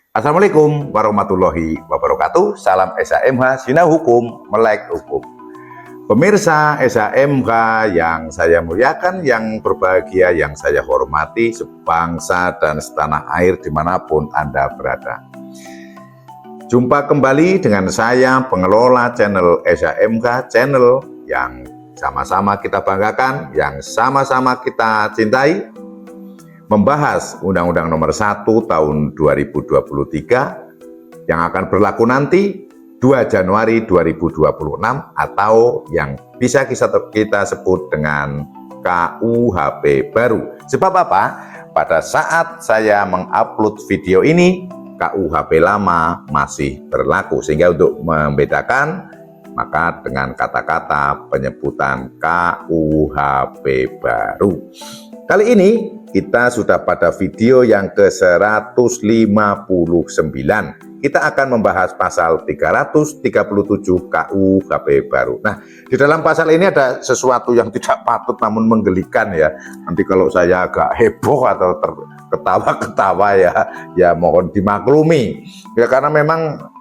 Assalamualaikum warahmatullahi wabarakatuh. Salam SHMH, Sinau Hukum, Melek Hukum. Pemirsa SHMH yang saya muliakan, yang berbahagia, yang saya hormati, sebangsa dan setanah air dimanapun Anda berada. Jumpa kembali dengan saya, pengelola channel SHMH, channel yang sama-sama kita banggakan, yang sama-sama kita cintai, membahas Undang-Undang Nomor 1 Tahun 2023 yang akan berlaku nanti 2 Januari 2026 atau yang bisa kita sebut dengan KUHP baru. Sebab apa? Pada saat saya mengupload video ini, KUHP lama masih berlaku, sehingga untuk membedakan maka dengan kata-kata penyebutan KUHP baru. Kali ini kita sudah pada video yang ke-159. Kita akan membahas pasal 337 KUHP baru. Nah, di dalam pasal ini ada sesuatu yang tidak patut namun menggelikan ya. Nanti kalau saya agak heboh atau ketawa-ketawa ya mohon dimaklumi. Ya karena memang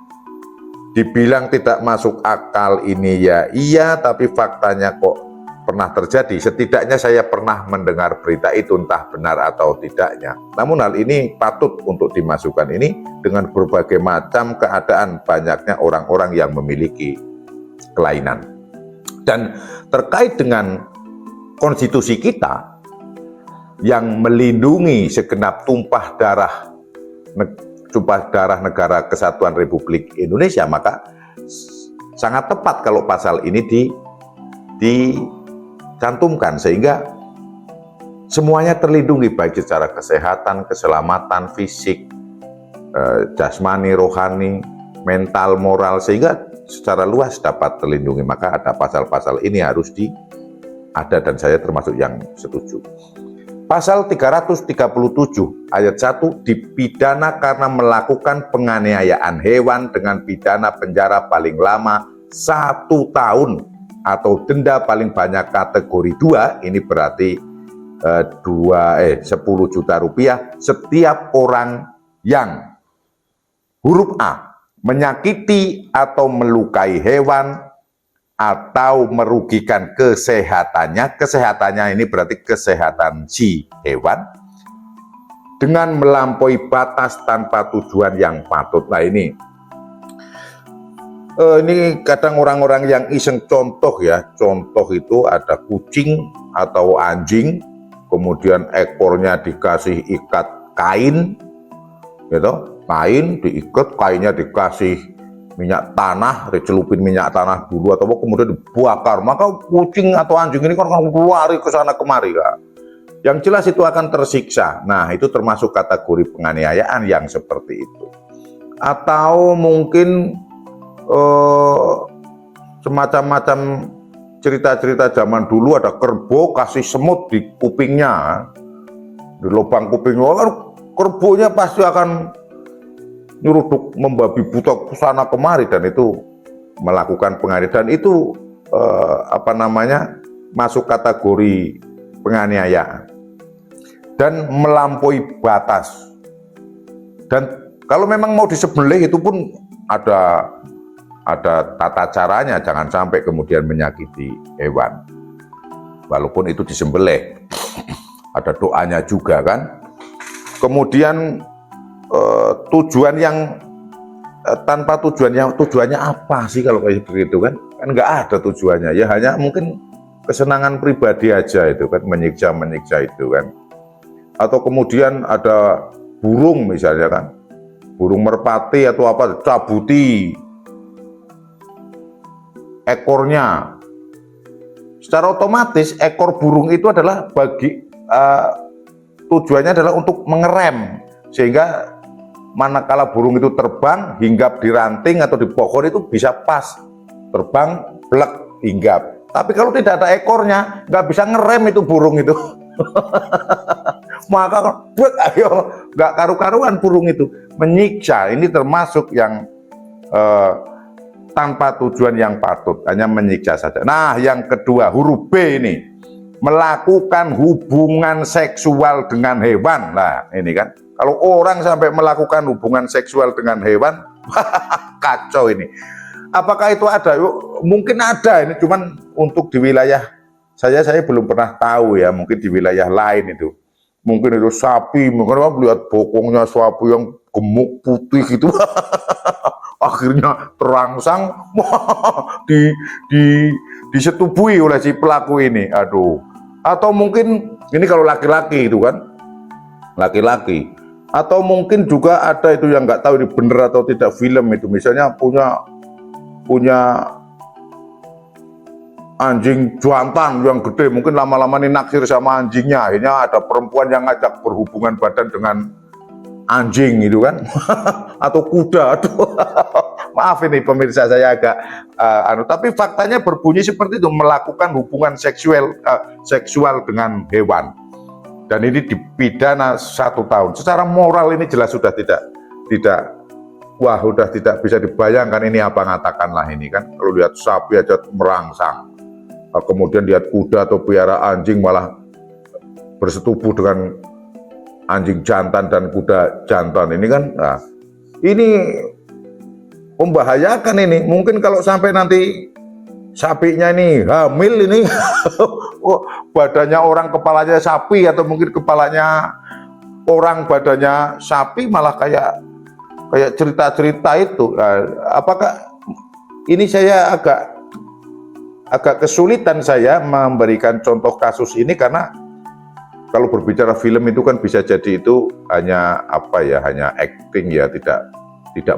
dibilang tidak masuk akal ini ya iya, tapi faktanya kok pernah terjadi. Setidaknya saya pernah mendengar berita itu, entah benar atau tidaknya. Namun hal ini patut untuk dimasukkan ini dengan berbagai macam keadaan banyaknya orang-orang yang memiliki kelainan. Dan terkait dengan konstitusi kita yang melindungi segenap tumpah darah negara Kesatuan Republik Indonesia, maka sangat tepat kalau pasal ini dicantumkan sehingga semuanya terlindungi, baik secara kesehatan, keselamatan fisik, jasmani, rohani, mental, moral, sehingga secara luas dapat terlindungi. Maka ada pasal-pasal ini harus ada, dan saya termasuk yang setuju. Pasal 337 ayat 1 dipidana karena melakukan penganiayaan hewan dengan pidana penjara paling lama 1 tahun atau denda paling banyak kategori 2, ini berarti 10 juta rupiah setiap orang yang huruf A menyakiti atau melukai hewan atau merugikan kesehatannya ini berarti kesehatan si hewan dengan melampaui batas tanpa tujuan yang patut. Nah ini kadang orang-orang yang iseng contoh ya, contoh itu ada kucing atau anjing, kemudian ekornya dikasih ikat kain, gitu, kain diikat, kainnya dikasih minyak tanah, dicelupin minyak tanah dulu atau kemudian dibakar, maka kucing atau anjing ini kan lari ke sana kemari kan. Yang jelas itu akan tersiksa. Nah, itu termasuk kategori penganiayaan yang seperti itu. Atau mungkin semacam-macam cerita-cerita zaman dulu, ada kerbau kasih semut di kupingnya, di lubang kupingnya, kerbonya pasti akan nyeruduk membabi buta ke sana kemari, dan itu melakukan penganiayaan, dan itu masuk kategori penganiayaan dan melampaui batas. Dan kalau memang mau disembelih itu pun ada tata caranya, jangan sampai kemudian menyakiti hewan walaupun itu disembelih. Ada doanya juga kan. Kemudian tujuan yang tanpa tujuannya apa sih kalau kayak begitu kan nggak ada tujuannya ya, hanya mungkin kesenangan pribadi aja itu kan, menyiksa itu kan. Atau kemudian ada burung misalnya kan, burung merpati atau apa, cabuti ekornya, secara otomatis ekor burung itu adalah tujuannya adalah untuk mengerem, sehingga manakala burung itu terbang, hinggap di ranting atau di pohon itu bisa pas terbang, blek, hinggap. Tapi kalau tidak ada ekornya, nggak bisa ngerem itu burung itu. Maka nggak karu-karuan burung itu, menyiksa. Ini termasuk yang tanpa tujuan yang patut, hanya menyiksa saja. Nah, yang kedua, huruf B ini, melakukan hubungan seksual dengan hewan. Nah, ini kan Kalau orang sampai melakukan hubungan seksual dengan hewan, kacau ini. Apakah itu ada? Mungkin ada ini, cuman untuk di wilayah saya belum pernah tahu ya. Mungkin di wilayah lain itu, mungkin itu sapi, mungkin orang lihat bokongnya sapi yang gemuk putih gitu, akhirnya terangsang disetubui oleh si pelaku ini. Aduh. Atau mungkin ini kalau laki-laki itu kan, laki-laki. Atau mungkin juga ada itu yang nggak tahu ini bener atau tidak, film itu misalnya punya anjing jantan yang gede, mungkin lama-lama ini naksir sama anjingnya, akhirnya ada perempuan yang ngajak berhubungan badan dengan anjing itu kan. Atau kuda. Aduh. Maaf ini pemirsa, saya agak tapi faktanya berbunyi seperti itu, melakukan hubungan seksual dengan hewan. Dan ini dipidana 1 tahun. Secara moral ini jelas sudah tidak, wah sudah tidak bisa dibayangkan ini apa, ngatakanlah ini kan. Kalau lihat sapi aja merangsang, kemudian lihat kuda atau piara anjing malah bersetubuh dengan anjing jantan dan kuda jantan ini kan. Nah, ini membahayakan ini. Mungkin kalau sampai nanti sapinya ini hamil ini, oh, badannya orang kepalanya sapi, atau mungkin kepalanya orang badannya sapi, malah kayak cerita-cerita itu. Nah, apakah ini, saya agak kesulitan saya memberikan contoh kasus ini, karena kalau berbicara film itu kan bisa jadi itu hanya apa ya, hanya acting ya, tidak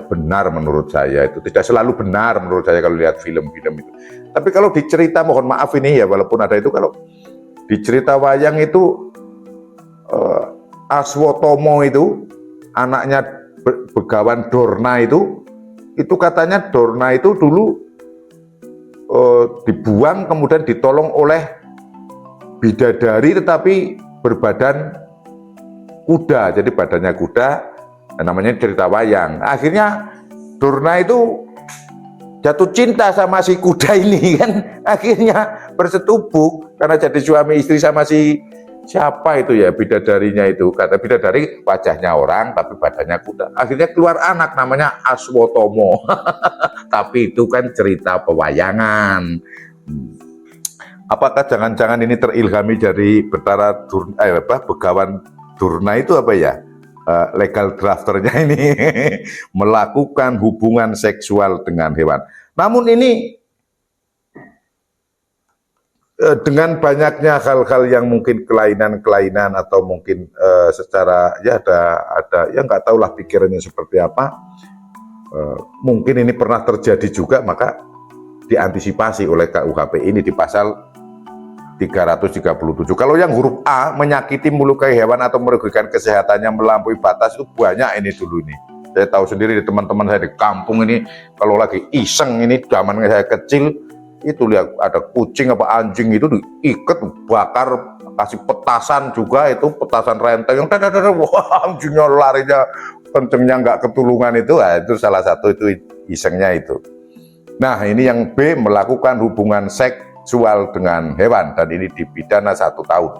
benar menurut saya, itu tidak selalu benar menurut saya kalau lihat film-film itu. Tapi kalau dicerita, mohon maaf ini ya, walaupun ada itu, kalau dicerita wayang itu Aswotomo itu anaknya Begawan Dorna itu katanya Dorna itu dulu dibuang kemudian ditolong oleh bidadari tetapi berbadan kuda, jadi badannya kuda, namanya cerita wayang. Akhirnya Dorna itu jatuh cinta sama si kuda ini kan, akhirnya bersetubuh karena jadi suami istri sama si siapa itu ya, bidadarinya itu. Kata bidadari wajahnya orang tapi badannya kuda, akhirnya keluar anak namanya Aswotomo. Tapi itu kan cerita pewayangan. Apakah jangan-jangan ini terilhami dari Betara Begawan Durna itu apa ya, legal drafternya ini melakukan hubungan seksual dengan hewan. Namun ini dengan banyaknya hal-hal yang mungkin kelainan-kelainan, atau mungkin secara ya ada yang nggak tahulah pikirannya seperti apa, mungkin ini pernah terjadi juga, maka diantisipasi oleh KUHP ini di pasal 337. Kalau yang huruf A, menyakiti, melukai hewan atau merugikan kesehatannya melampaui batas, itu banyak ini dulu nih. Saya tahu sendiri di teman-teman saya di kampung ini, kalau lagi iseng ini, zaman saya kecil itu lihat ada kucing apa anjing itu diikat, bakar, kasih petasan juga, itu petasan renteng yang wah, anjingnya larinya kencengnya nggak ketulungan itu. Nah, itu salah satu itu isengnya itu. Nah, ini yang B, melakukan hubungan seksual dengan hewan, dan ini dipidana 1 tahun.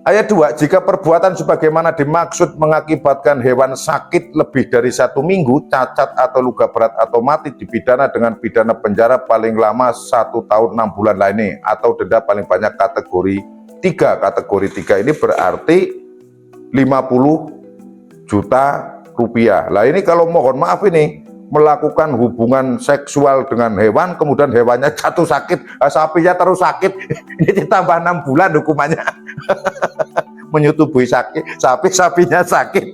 Ayat 2, jika perbuatan sebagaimana dimaksud mengakibatkan hewan sakit lebih dari 1 minggu, cacat atau luka berat atau mati, dipidana dengan pidana penjara paling lama 1 tahun 6 bulan lainnya, atau denda paling banyak kategori 3. Kategori 3 ini berarti 50 juta rupiah. Lah ini kalau mohon maaf ini melakukan hubungan seksual dengan hewan, kemudian hewannya jatuh sakit, sapinya terus sakit, ini ditambah 6 bulan hukumannya. Menyetubui sapinya sakit.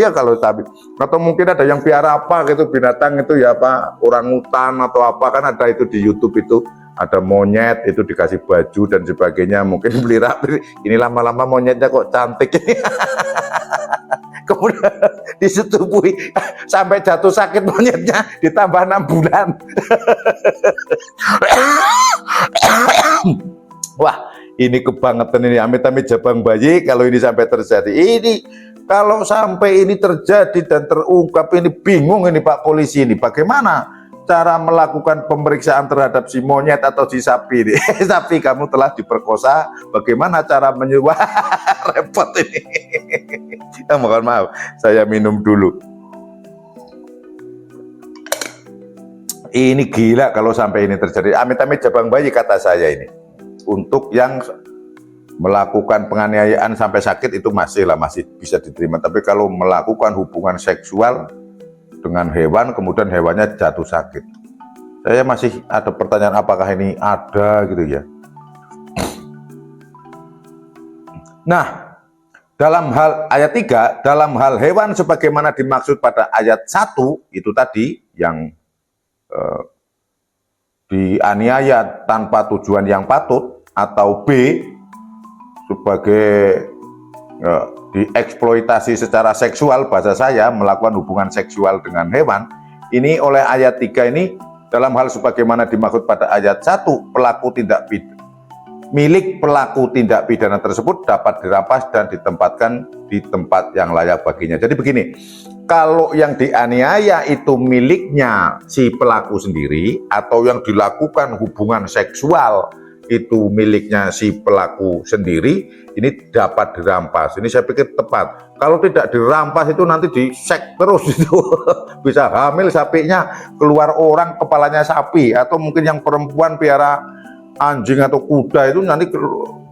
Ya kalau sapi, atau mungkin ada yang piara apa gitu, binatang itu ya apa, orangutan atau apa, kan ada itu di YouTube itu, ada monyet itu dikasih baju dan sebagainya, mungkin pelihara, ini lama-lama monyetnya kok cantik. Kemudian disetubui sampai jatuh sakit monyetnya, ditambah 6 bulan. Wah, ini kebangetan ini, amit-amit jabang bayi kalau ini sampai terjadi. Ini kalau sampai ini terjadi dan terungkap, ini bingung ini Pak Polisi ini, bagaimana cara melakukan pemeriksaan terhadap si monyet atau si sapi ini. Sapi, kamu telah diperkosa, bagaimana cara menyuap? Repot ini. Mohon maaf, saya minum dulu. Ini gila kalau sampai ini terjadi. Amit-amit jabang bayi kata saya ini. Untuk yang melakukan penganiayaan sampai sakit itu masih bisa diterima. Tapi kalau melakukan hubungan seksual dengan hewan, kemudian hewannya jatuh sakit, saya masih ada pertanyaan, apakah ini ada gitu ya. Nah, dalam hal ayat 3, dalam hal hewan sebagaimana dimaksud pada ayat 1 itu tadi, yang dianiaya tanpa tujuan yang patut, atau B sebagai dieksploitasi secara seksual, bahasa saya melakukan hubungan seksual dengan hewan, ini oleh ayat 3 ini dalam hal sebagaimana dimaksud pada ayat 1, milik pelaku tindak pidana tersebut dapat dirampas dan ditempatkan di tempat yang layak baginya. Jadi begini, kalau yang dianiaya itu miliknya si pelaku sendiri, atau yang dilakukan hubungan seksual itu miliknya si pelaku sendiri, ini dapat dirampas. Ini saya pikir tepat. Kalau tidak dirampas itu nanti disek terus itu. Bisa hamil sapinya, keluar orang kepalanya sapi, atau mungkin yang perempuan piara anjing atau kuda itu nanti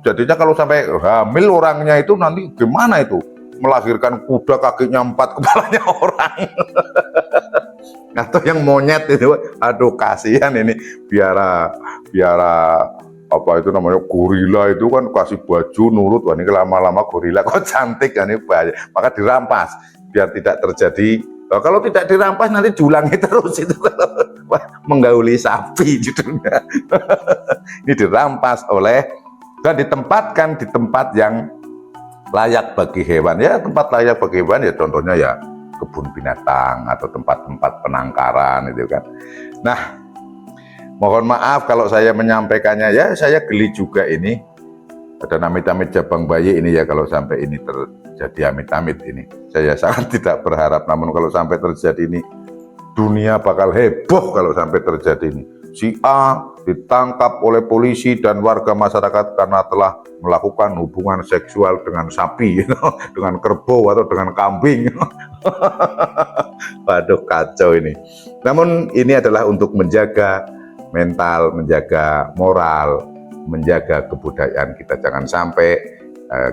jadinya kalau sampai hamil orangnya itu nanti gimana itu? Melahirkan kuda kakinya 4, kepalanya orang. Atau yang monyet itu, aduh kasihan ini, biara apa itu namanya, gorila itu kan kasih baju nurut. Wah, ini lama-lama gorila kok cantik kan, ini bahaya. Maka dirampas biar tidak terjadi. Nah, kalau tidak dirampas nanti diulangi terus itu, menggauli sapi judulnya. Ini dirampas dan ditempatkan di tempat yang layak bagi hewan. Ya, tempat layak bagi hewan ya contohnya ya kebun binatang atau tempat-tempat penangkaran itu kan. Nah, mohon maaf kalau saya menyampaikannya, ya saya geli juga ini. Ada amit-amit jabang bayi ini ya, kalau sampai ini terjadi amit-amit ini. Saya sangat tidak berharap, namun kalau sampai terjadi ini, dunia bakal heboh kalau sampai terjadi ini. Si A ditangkap oleh polisi dan warga masyarakat karena telah melakukan hubungan seksual dengan sapi, dengan kerbau atau dengan kambing. Waduh, kacau ini. Namun ini adalah untuk menjaga mental, menjaga moral, menjaga kebudayaan kita. Jangan sampai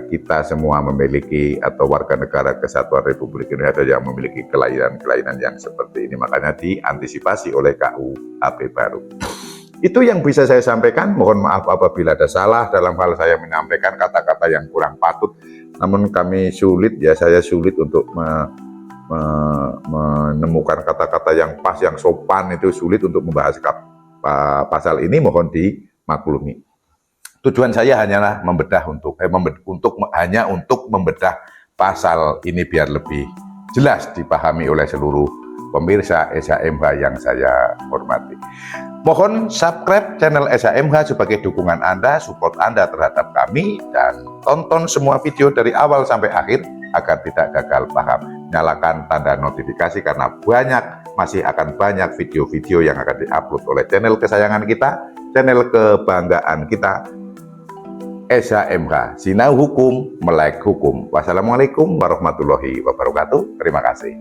kita semua memiliki, atau warga negara Kesatuan Republik Indonesia yang memiliki kelainan-kelainan yang seperti ini. Makanya diantisipasi oleh KUHP baru. Itu yang bisa saya sampaikan. Mohon maaf apabila ada salah dalam hal saya menyampaikan kata-kata yang kurang patut. Namun kami sulit, ya saya sulit untuk menemukan kata-kata yang pas, yang sopan, itu sulit untuk membahas pasal ini. Mohon dimaklumi. Tujuan saya hanyalah membedah hanya untuk membedah pasal ini biar lebih jelas dipahami oleh seluruh pemirsa SHMH yang saya hormati. Mohon subscribe channel SHMH sebagai dukungan Anda, support Anda terhadap kami, dan tonton semua video dari awal sampai akhir agar tidak gagal paham. Nyalakan tanda notifikasi karena masih akan banyak video-video yang akan diupload oleh channel kesayangan kita, channel kebanggaan kita, SHMH, Sinau Hukum, Melek Hukum. Wassalamualaikum warahmatullahi wabarakatuh. Terima kasih.